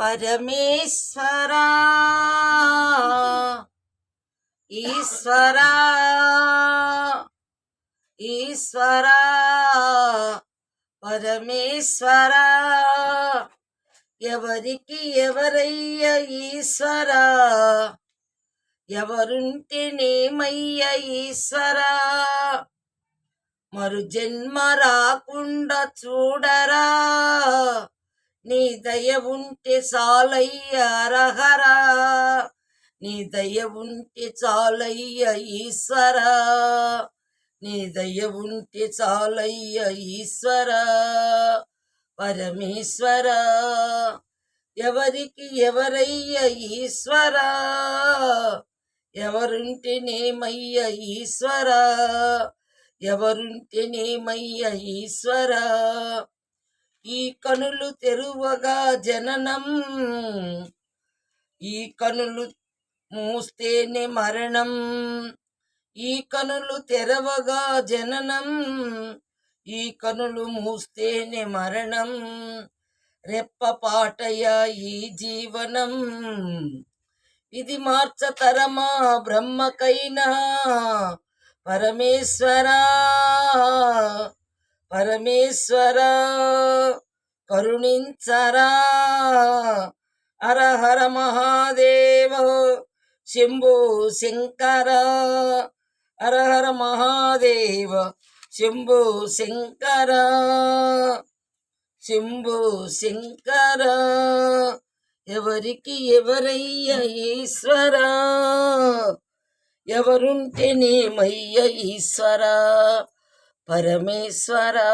పరమేశ్వరా ఈశ్వరా ఈశ్వరా పరమేశ్వరా ఎవరికి ఎవరయ్య ఈశ్వరా ఎవరుంటేనేమయ్య ఈశ్వరా మరు జన్మ రాకుండా చూడరా నీ దయ ఉంటే చాలయ్య రహరా నీ దయ ఉంటే చాలయ్య ఈశ్వరా నీ దయ ఉంటే చాలయ్య ఈశ్వరా పరమేశ్వరా ఎవరికి ఎవరయ్య ఈశ్వరా ఎవరుంటేనేమయ్య ఈశ్వరా ఎవరుంటేనేమయ్య ఈశ్వరా ఈ కనులు తెరువగా జననం ఈ కనులు మూస్తేనే మరణం ఈ కనులు తెరవగా జననం ఈ కనులు మూస్తేనే మరణం రెప్పపాటయ ఈ జీవనం ఇది మార్చతరమా బ్రహ్మకైనా పరమేశ్వరా పరమేశ్వరా కరుణించరా హర హర మహాదేవ శంభో శంకర హర హర మహాదేవ శంభో శంకర శంభో శంకర ఎవరికి ఎవరయ్య ఈశ్వరా ఎవరుంటేనేమయ్య ఈశ్వరా పరమేశ్వరా